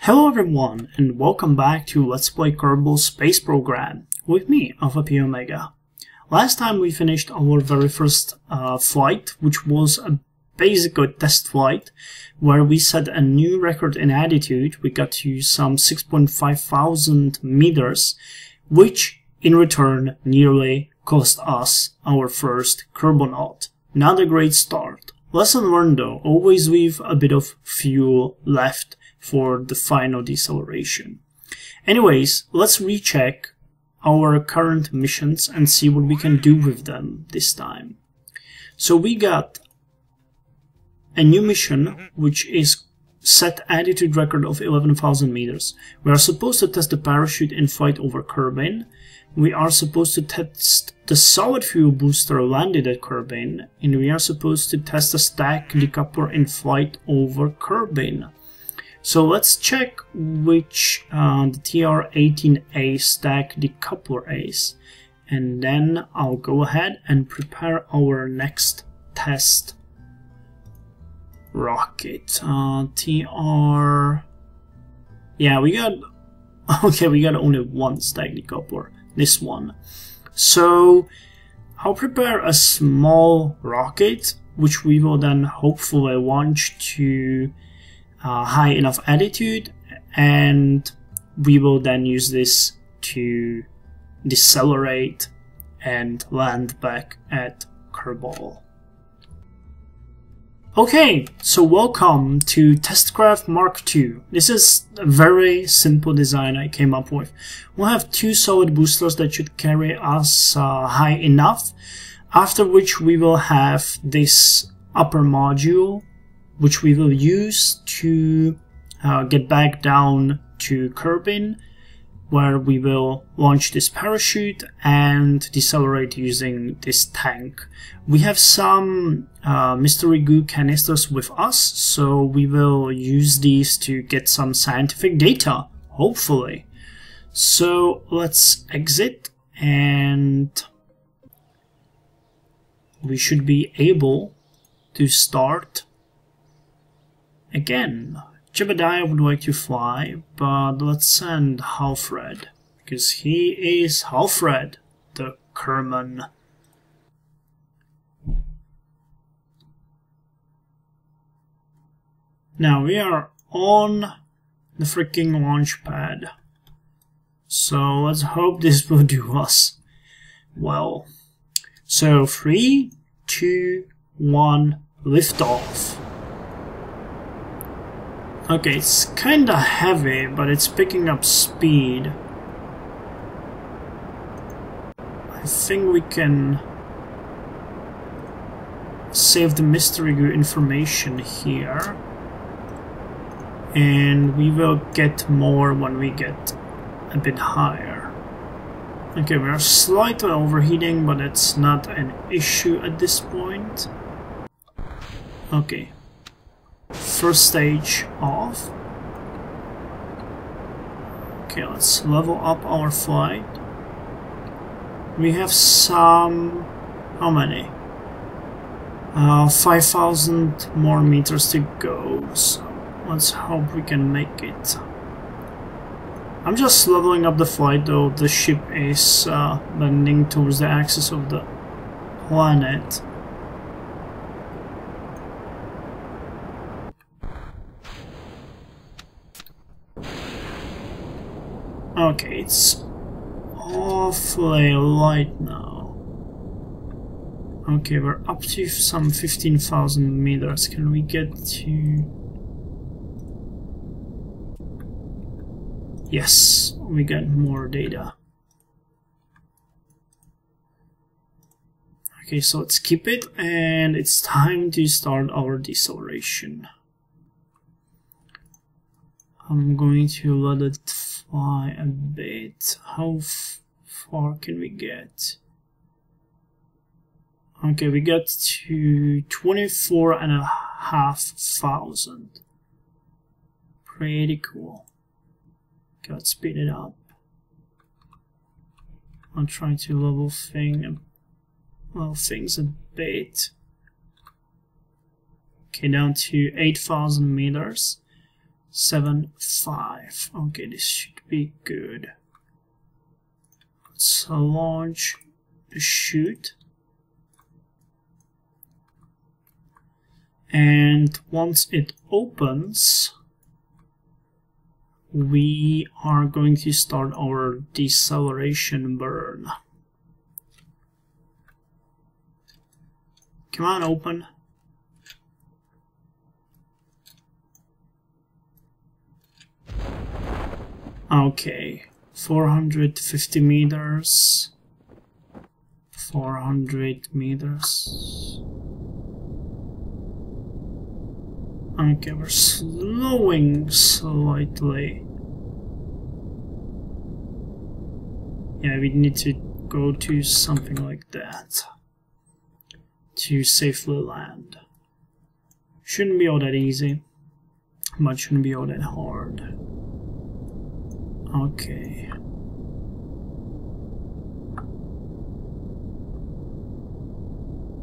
Hello everyone, and welcome back to Let's Play Kerbal Space Program with me, Alfapiomega. Last time we finished our very first flight, which was a basic test flight, where we set a new record in altitude. We got to some 6,500 meters, which in return nearly cost us our first Kerbonaut. Not a great start. Lesson learned though, always leave a bit of fuel left for the final deceleration. Anyways, let's recheck our current missions and see what we can do with them this time. So we got a new mission which is set altitude record of 11,000 meters. We are supposed to test the parachute in flight over Kerbin. We are supposed to test the solid fuel booster landed at Kerbin, and we are supposed to test the stack decoupler in flight over Kerbin. So let's check which the TR-18A stack decoupler is, and then I'll go ahead and prepare our next test rocket. Yeah, we got only one stack decoupler, this one. So I'll prepare a small rocket, which we will then hopefully launch to high enough altitude, and we will then use this to decelerate and land back at Kerbal. Okay, so welcome to Testcraft Mark II. This is a very simple design I came up with. We'll have two solid boosters that should carry us high enough, after which we will have this upper module, which we will use to get back down to Kerbin, where we will launch this parachute and decelerate using this tank. We have some mystery goo canisters with us, so we will use these to get some scientific data, hopefully. So let's exit, and we should be able to start again. Jebediah would like to fly, but let's send Halfred, because he is Halfred the Kerman. Now we are on the freaking launch pad, so let's hope this will do us well. So 3, 2, 1, lift off. Okay, it's kinda heavy, but it's picking up speed. I think we can save the mystery goo information here, and we will get more when we get a bit higher. Okay, we are slightly overheating, but it's not an issue at this point. Okay. First stage off. Okay, let's level up our flight. We have some... how many? 5,000 more meters to go, so let's hope we can make it. I'm just leveling up the flight though. The ship is bending towards the axis of the planet. Okay, it's awfully light now. Okay, we're up to some 15,000 meters. Can we get to... Yes, we got more data. Okay, so let's keep it, and it's time to start our deceleration. I'm going to let it fly a bit. How far can we get? Okay, we got to 24,500. Pretty cool. Okay, let's speed it up. I'll try to level things a bit. Okay, down to 8,000 meters. 7.5. Okay, this should be good. Let's launch the chute. And once it opens, we are going to start our deceleration burn. Come on, open. Okay, 450 meters, 400 meters. Okay, we're slowing slightly. Yeah, we need to go to something like that to safely land. Shouldn't be all that easy, but shouldn't be all that hard. Okay.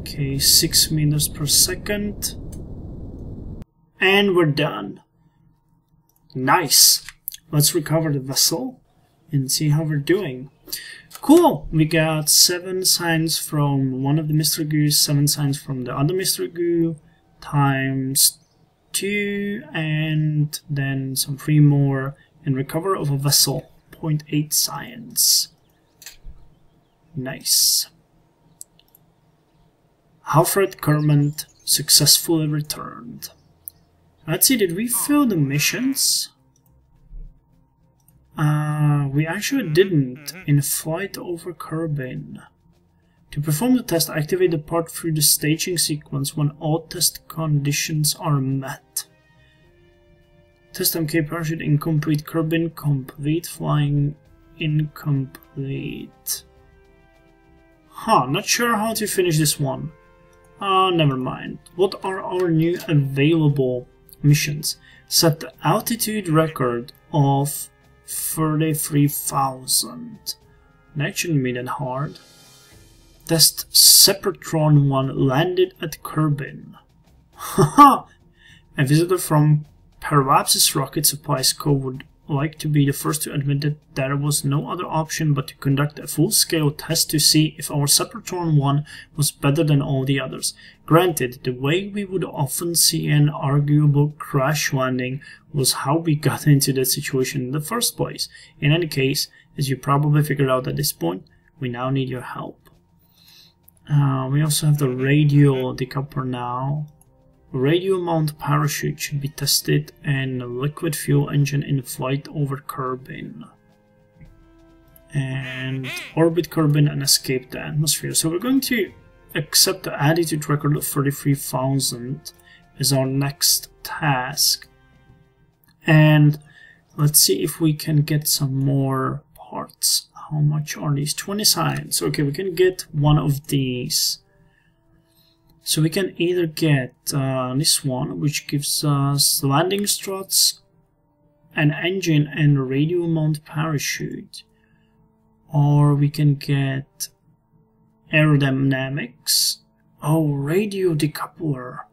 Okay, 6 meters per second. And we're done. Nice. Let's recover the vessel and see how we're doing. Cool. We got 7 signs from one of the Mr. Goos, 7 signs from the other Mr. Goo, times 2, and then some 3 more. And recover of a vessel, 0.8 science. Nice. Halfred Kerman successfully returned. Let's see, did we fill the missions? We actually didn't in flight over Kerbin. To perform the test, activate the part through the staging sequence when all test conditions are met. Test MK parachute incomplete, Kerbin complete, flying incomplete. Huh, not sure how to finish this one. Never mind. What are our new available missions? Set the altitude record of 33,000. That shouldn't be that hard. Test Separatron 1 landed at Kerbin. Haha! A visitor from Perhaps Rocket Supplies Co. would like to be the first to admit that there was no other option but to conduct a full-scale test to see if our Separatron 1 was better than all the others. Granted, the way we would often see an arguable crash landing was how we got into that situation in the first place. In any case, as you probably figured out at this point, we now need your help. We also have the radio decoupler now. Radio mount parachute should be tested and a liquid fuel engine in flight over Kerbin. And orbit Kerbin and escape the atmosphere. So we're going to accept the attitude record of 33,000 as our next task. And let's see if we can get some more parts. How much are these? 20 science. Okay, we can get one of these. So we can either get this one, which gives us landing struts, an engine and a radio mount parachute, or we can get aerodynamics. Oh, radio decoupler.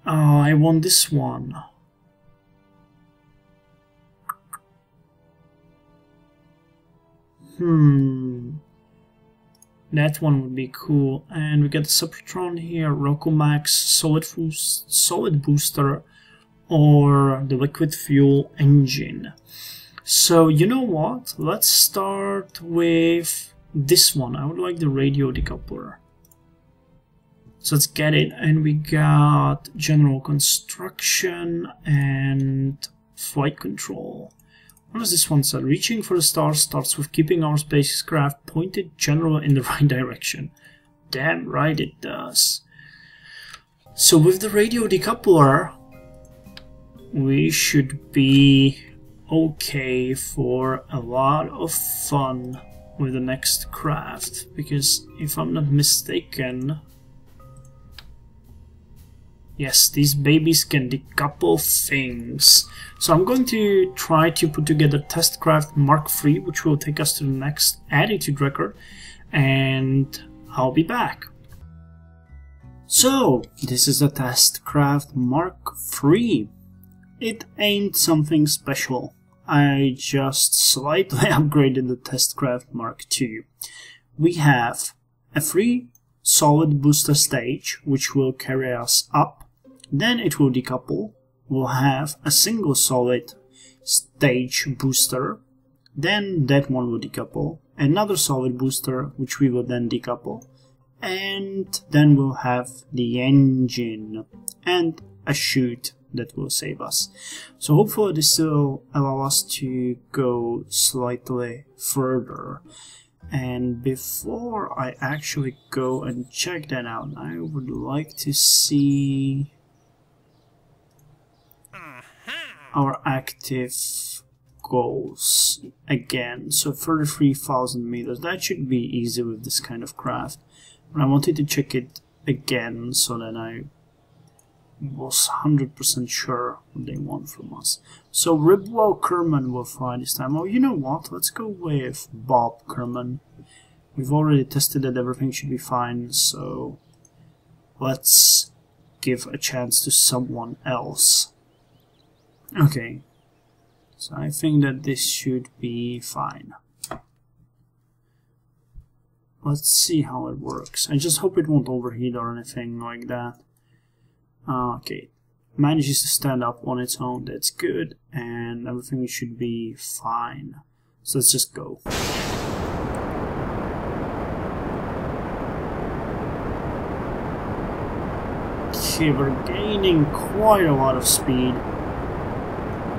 Oh, I want this one. That one would be cool. And we get the Separatron here, Rokomax, solid booster, or the liquid fuel engine. So you know what? Let's start with this one. I would like the radio decoupler. So let's get it. And we got general construction and flight control. What does this one say? Reaching for the stars starts with keeping our spacecraft pointed generally in the right direction. Damn right it does. So with the radio decoupler, we should be okay for a lot of fun with the next craft. Because if I'm not mistaken, yes, these babies can decouple things. So I'm going to try to put together Testcraft Mark III, which will take us to the next attitude record, and I'll be back. So, this is the test craft Mark III. It ain't something special. I just slightly upgraded the test craft Mark II. We have a free solid booster stage, which will carry us up. Then it will decouple. We'll have a single solid stage booster. Then that one will decouple. Another solid booster, which we will then decouple. And then we'll have the engine and a chute that will save us. So hopefully this will allow us to go slightly further. And before I actually go and check that out, I would like to see our active goals again. So 33,000 meters, that should be easy with this kind of craft. But I wanted to check it again so that I was 100% sure what they want from us. So Kerbal Kerman will fly this time. Oh, you know what? Let's go with Bob Kerman. We've already tested that everything should be fine, so let's give a chance to someone else. Okay, so I think that this should be fine. Let's see how it works. I just hope it won't overheat or anything like that. Okay, manages to stand up on its own, that's good, and everything should be fine. So let's just go. Okay, we're gaining quite a lot of speed.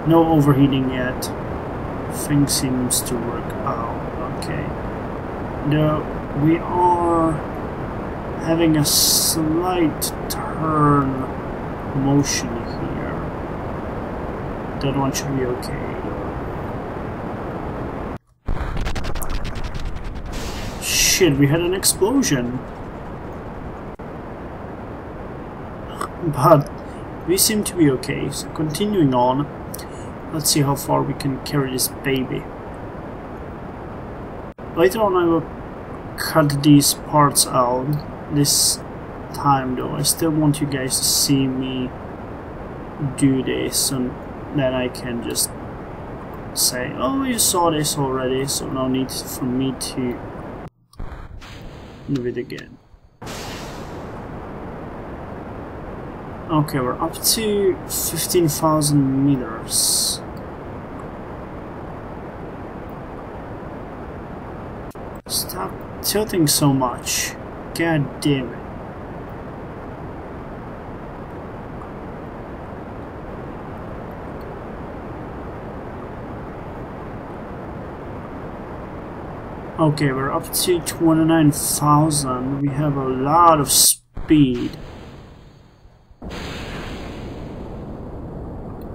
No overheating yet. Thing seems to work out okay. Though we are having a slight turn motion here. That one should be okay. Shit, we had an explosion. But we seem to be okay, so continuing on, let's see how far we can carry this baby. Later on I will cut these parts out. This time though, I still want you guys to see me do this, and then I can just say, oh, you saw this already, so no need for me to do it again. Okay, we're up to 15,000 meters. Stop tilting so much. God damn it. Okay, we're up to 29,000. We have a lot of speed.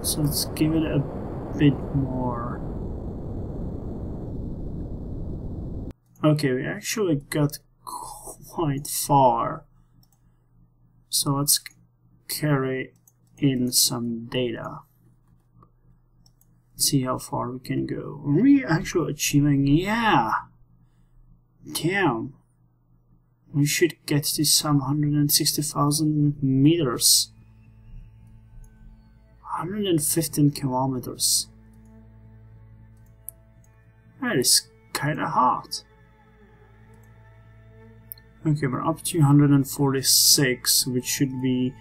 So let's give it a bit more. Okay, we actually got quite far. So let's carry in some data. See how far we can go. Are we actually achieving? Yeah! Damn. We should get to some 160,000 meters. 115 kilometers. That is kinda hot. Okay, we're up to 146, which should be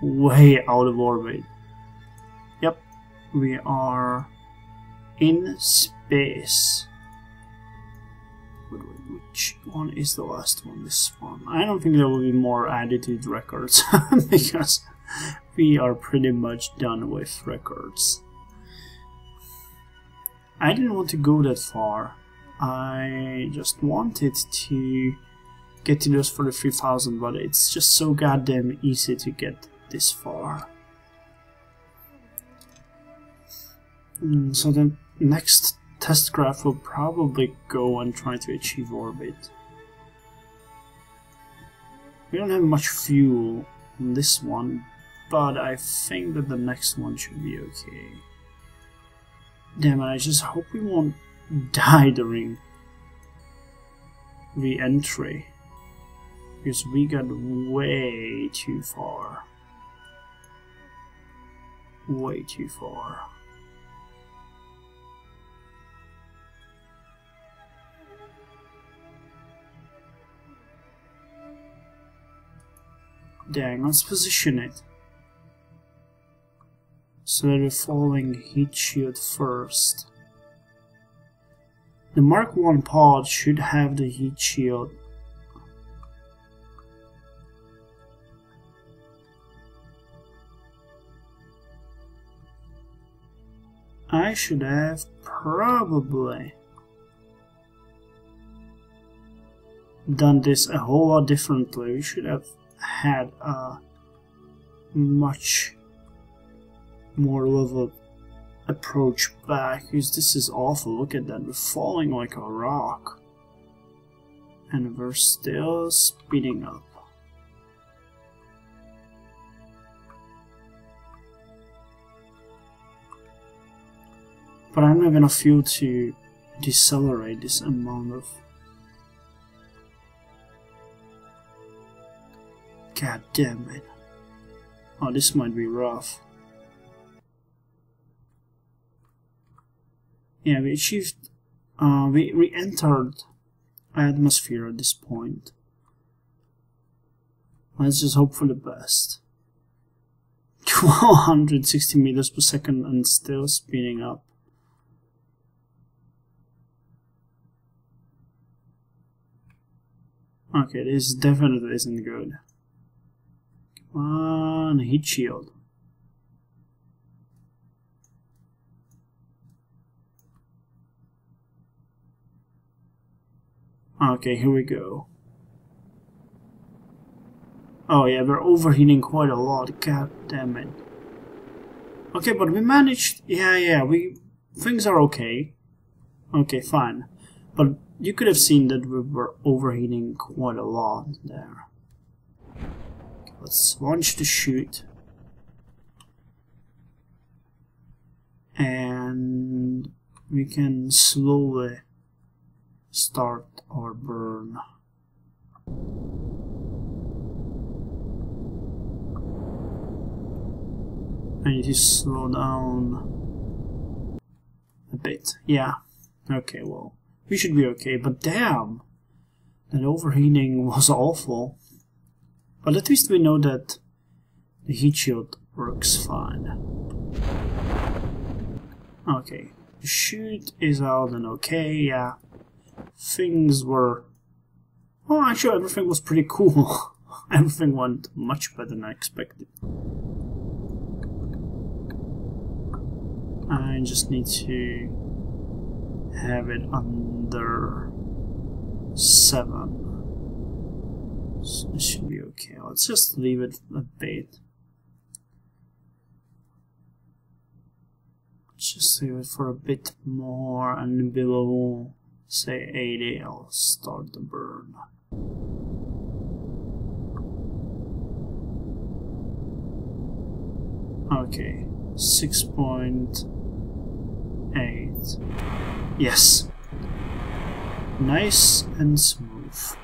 way out of orbit. Yep, we are in space. Which one is the last one? This one. I don't think there will be more added to the records because we are pretty much done with records. I didn't want to go that far. I just wanted to get to those 43,000, but it's just so goddamn easy to get this far. So the next test craft will probably go and try to achieve orbit. We don't have much fuel on this one, but I think that the next one should be okay. Damn it, I just hope we won't die during re-entry. because we got way too far. Way too far. Dang, let's position it so that we're following heat shield first. The Mark 1 pod should have the heat shield. I should have probably done this a whole lot differently. We should have had a much more level approach back, because this is awful. Look at that, we're falling like a rock and we're still speeding up. But I don't have enough fuel to decelerate this amount of... God damn it. Oh, this might be rough. Yeah, we achieved... we entered atmosphere at this point. Let's just hope for the best. 1260 meters per second and still speeding up. Okay, this definitely isn't good. Come on, heat shield. Okay, here we go. Oh yeah, we're overheating quite a lot. God damn it. Okay, but we managed. Yeah, things are okay. Okay, fine. But you could have seen that we were overheating quite a lot there. Okay, let's launch the chute. And we can slowly start our burn. I need to slow down a bit. Yeah. Okay, well, we should be okay, but damn! That overheating was awful. But at least we know that the heat shield works fine. Okay, the chute is out and okay, yeah. Things were... well, actually everything was pretty cool. Everything went much better than I expected. I just need to have it under 7. So this should be okay. Let's just leave it a bit. Let's just leave it for a bit more, and below, say 80, I'll start the burn. Okay, 6.8. Yes. Nice and smooth.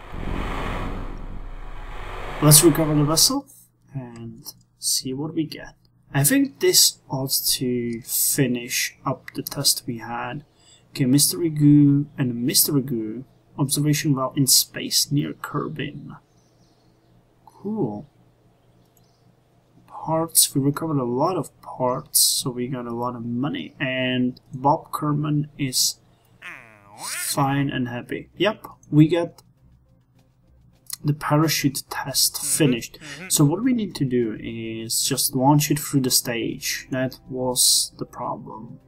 Let's recover the vessel and see what we get. I think this ought to finish up the test we had. Okay, Mystery Goo and Mystery Goo observation well in space near Kerbin. Cool. Parts, we recovered a lot of parts, so we got a lot of money, and Bob Kerman is fine and happy. Yep, we got the parachute test finished. So what we need to do is just launch it through the stage. That was the problem.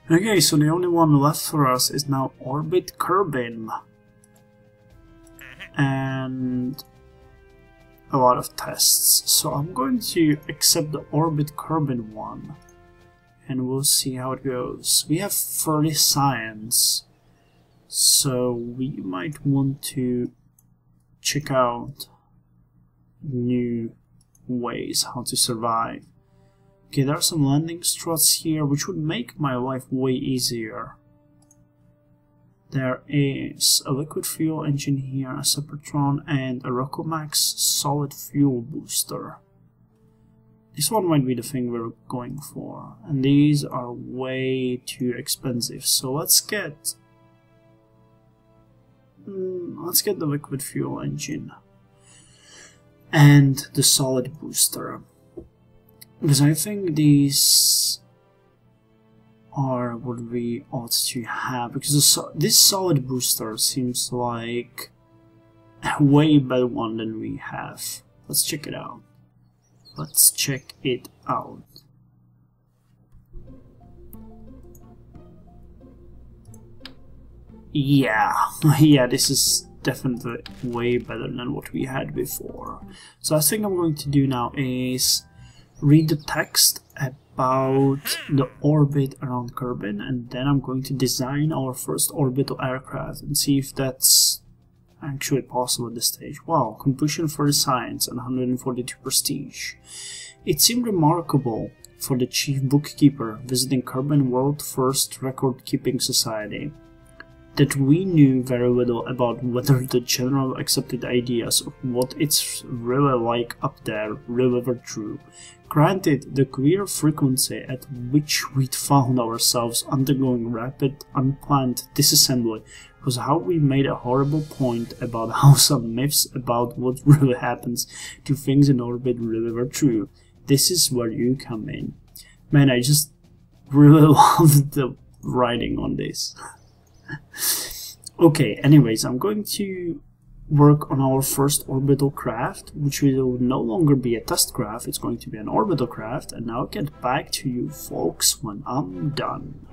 Okay, so the only one left for us is now orbit Kerbin. And a lot of tests. So I'm going to accept the orbit Kerbin one. And we'll see how it goes. We have 30 science. So we might want to check out new ways how to survive. Okay, there are some landing struts here which would make my life way easier. there is a liquid fuel engine here, a Sepratron, and a Rocomax solid fuel booster. This one might be the thing we're going for, and these are way too expensive. So let's get the liquid fuel engine and the solid booster, because I think these are what we ought to have, because this solid booster seems like a way better one than we have. Let's check it out. Let's check it out. Yeah, this is definitely way better than what we had before. So I think I'm going to do now is read the text about the orbit around Kerbin, and then I'm going to design our first orbital aircraft and see if that's actually possible at this stage. Wow, completion for the science and 142 prestige. It seemed remarkable for the chief bookkeeper visiting Kerbin World First Record Keeping Society that we knew very little about whether the general accepted ideas of what it's really like up there really were true. Granted, the queer frequency at which we'd found ourselves undergoing rapid, unplanned disassembly was how we made a horrible point about how some myths about what really happens to things in orbit really were true. This is where you come in. Man, I just really love the writing on this. Okay, anyways, I'm going to work on our first orbital craft, which will no longer be a test craft, it's going to be an orbital craft, and I'll get back to you folks when I'm done.